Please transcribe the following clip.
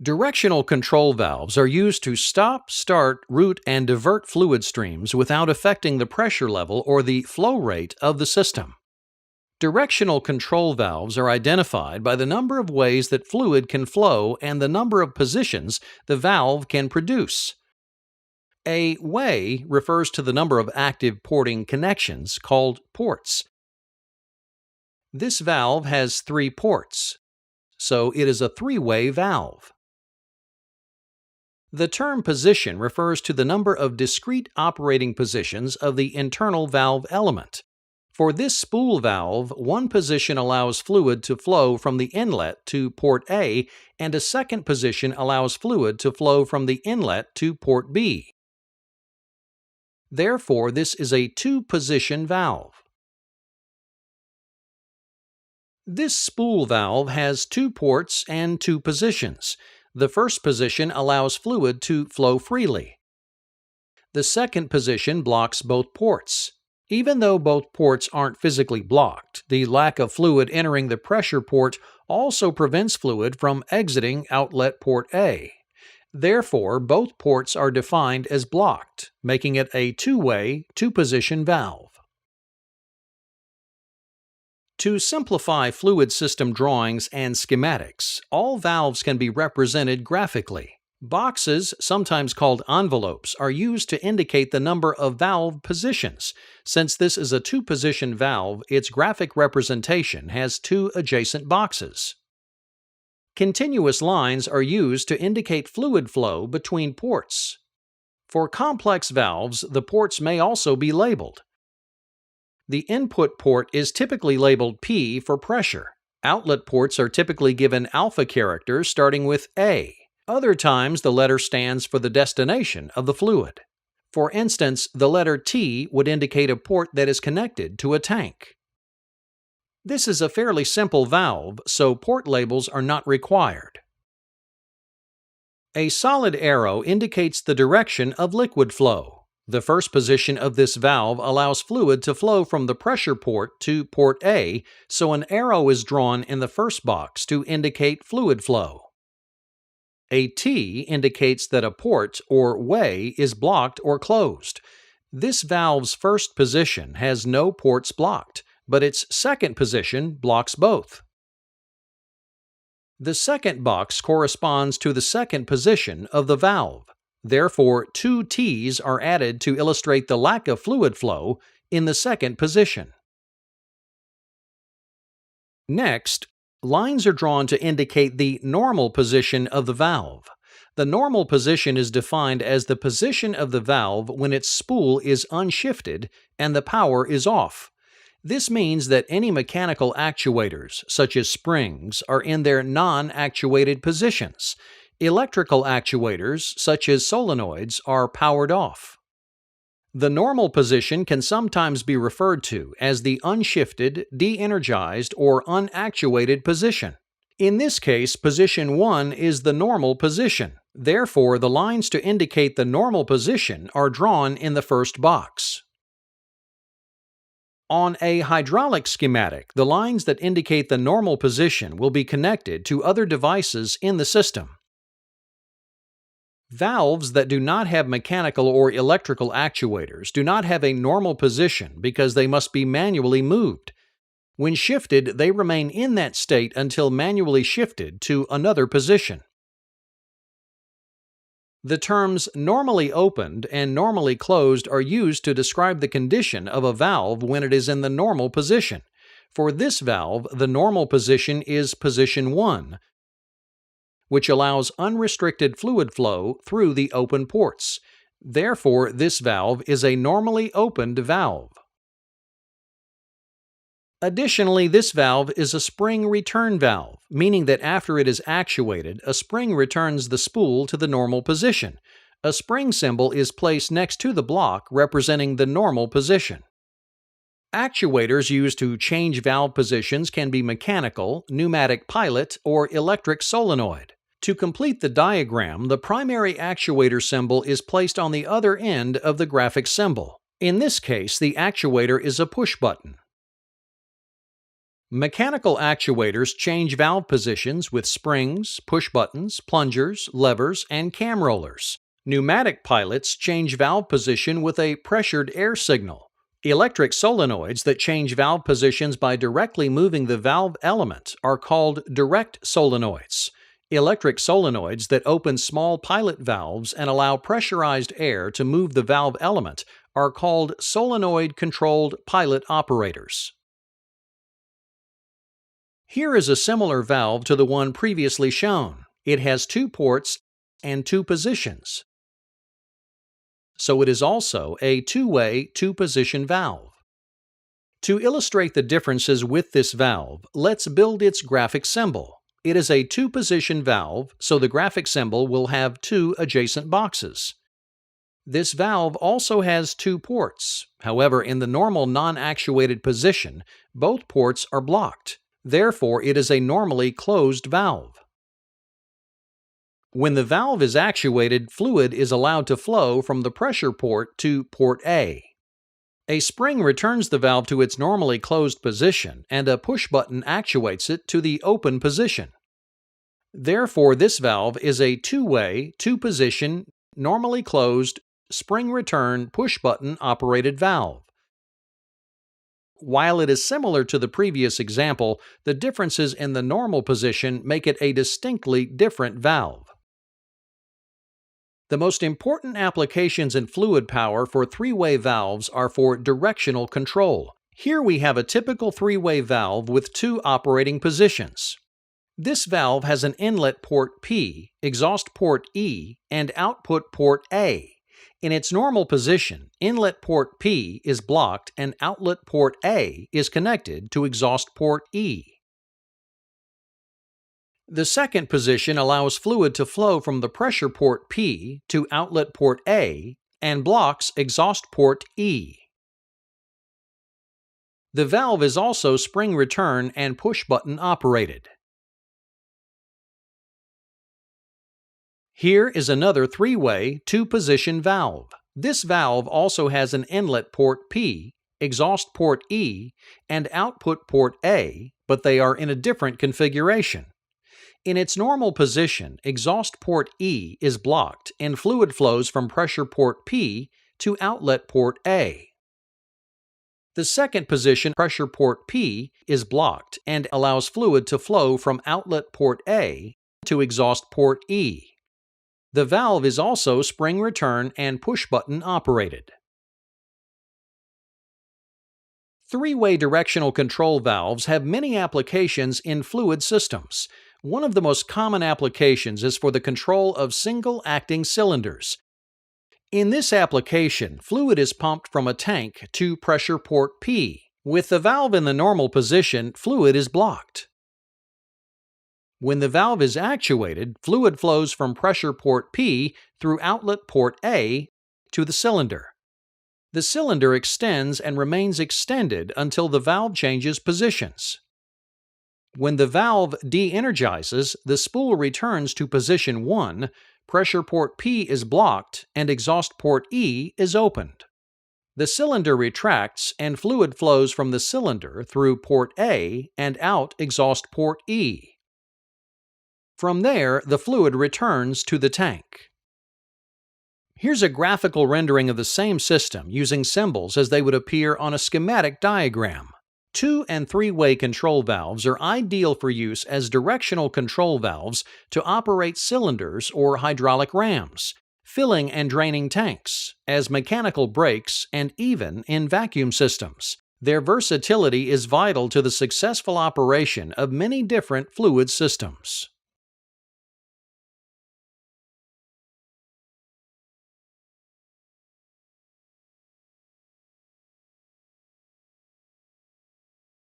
Directional control valves are used to stop, start, route, and divert fluid streams without affecting the pressure level or the flow rate of the system. Directional control valves are identified by the number of ways that fluid can flow and the number of positions the valve can produce. A way refers to the number of active porting connections, called ports. This valve has 3 ports, so it is a 3-way valve. The term position refers to the number of discrete operating positions of the internal valve element. For this spool valve, one position allows fluid to flow from the inlet to port A, and a second position allows fluid to flow from the inlet to port B. Therefore, this is a 2-position valve. This spool valve has 2 ports and 2 positions. The first position allows fluid to flow freely. The second position blocks both ports. Even though both ports aren't physically blocked, the lack of fluid entering the pressure port also prevents fluid from exiting outlet port A. Therefore, both ports are defined as blocked, making it a 2-way, 2-position valve. To simplify fluid system drawings and schematics, all valves can be represented graphically. Boxes, sometimes called envelopes, are used to indicate the number of valve positions. Since this is a 2-position valve, its graphic representation has 2 adjacent boxes. Continuous lines are used to indicate fluid flow between ports. For complex valves, the ports may also be labeled. The input port is typically labeled P for pressure. Outlet ports are typically given alpha characters starting with A. Other times, the letter stands for the destination of the fluid. For instance, the letter T would indicate a port that is connected to a tank. This is a fairly simple valve, so port labels are not required. A solid arrow indicates the direction of liquid flow. The first position of this valve allows fluid to flow from the pressure port to port A, so an arrow is drawn in the first box to indicate fluid flow. A T indicates that a port, or way, is blocked or closed. This valve's first position has no ports blocked, but its second position blocks both. The second box corresponds to the second position of the valve. Therefore, 2 T's are added to illustrate the lack of fluid flow in the second position. Next, lines are drawn to indicate the normal position of the valve. The normal position is defined as the position of the valve when its spool is unshifted and the power is off. This means that any mechanical actuators, such as springs, are in their non-actuated positions. Electrical actuators, such as solenoids, are powered off. The normal position can sometimes be referred to as the unshifted, de-energized, or unactuated position. In this case, position 1 is the normal position. Therefore, the lines to indicate the normal position are drawn in the first box. On a hydraulic schematic, the lines that indicate the normal position will be connected to other devices in the system. Valves that do not have mechanical or electrical actuators do not have a normal position because they must be manually moved. When shifted, they remain in that state until manually shifted to another position. The terms normally opened and normally closed are used to describe the condition of a valve when it is in the normal position. For this valve, the normal position is position 1, which allows unrestricted fluid flow through the open ports. Therefore, this valve is a normally opened valve. Additionally, this valve is a spring return valve, meaning that after it is actuated, a spring returns the spool to the normal position. A spring symbol is placed next to the block representing the normal position. Actuators used to change valve positions can be mechanical, pneumatic pilot, or electric solenoid. To complete the diagram, the primary actuator symbol is placed on the other end of the graphic symbol. In this case, the actuator is a push button. Mechanical actuators change valve positions with springs, push buttons, plungers, levers, and cam rollers. Pneumatic pilots change valve position with a pressured air signal. Electric solenoids that change valve positions by directly moving the valve element are called direct solenoids. Electric solenoids that open small pilot valves and allow pressurized air to move the valve element are called solenoid-controlled pilot operators. Here is a similar valve to the one previously shown. It has two ports and two positions, so it is also a two-way, two-position valve. To illustrate the differences with this valve, let's build its graphic symbol. It is a two-position valve, so the graphic symbol will have two adjacent boxes. This valve also has two ports. However, in the normal non-actuated position, both ports are blocked. Therefore, it is a normally closed valve. When the valve is actuated, fluid is allowed to flow from the pressure port to port A. A spring returns the valve to its normally closed position, and a push button actuates it to the open position. Therefore, this valve is a two-way, two-position, normally closed, spring return push button operated valve. While it is similar to the previous example, the differences in the normal position make it a distinctly different valve. The most important applications in fluid power for three-way valves are for directional control. Here we have a typical three-way valve with two operating positions. This valve has an inlet port P, exhaust port E, and output port A. In its normal position, inlet port P is blocked and outlet port A is connected to exhaust port E. The second position allows fluid to flow from the pressure port P to outlet port A and blocks exhaust port E. The valve is also spring return and push button operated. Here is another three-way, two-position valve. This valve also has an inlet port P, exhaust port E, and output port A, but they are in a different configuration. In its normal position, exhaust port E is blocked and fluid flows from pressure port P to outlet port A. The second position, pressure port P, is blocked and allows fluid to flow from outlet port A to exhaust port E. The valve is also spring return and push button operated. Three-way directional control valves have many applications in fluid systems. One of the most common applications is for the control of single-acting cylinders. In this application, fluid is pumped from a tank to pressure port P. With the valve in the normal position, fluid is blocked. When the valve is actuated, fluid flows from pressure port P through outlet port A to the cylinder. The cylinder extends and remains extended until the valve changes positions. When the valve de-energizes, the spool returns to position 1, pressure port P is blocked, and exhaust port E is opened. The cylinder retracts and fluid flows from the cylinder through port A and out exhaust port E. From there, the fluid returns to the tank. Here's a graphical rendering of the same system using symbols as they would appear on a schematic diagram. Two- and three-way control valves are ideal for use as directional control valves to operate cylinders or hydraulic rams, filling and draining tanks, as mechanical brakes, and even in vacuum systems. Their versatility is vital to the successful operation of many different fluid systems.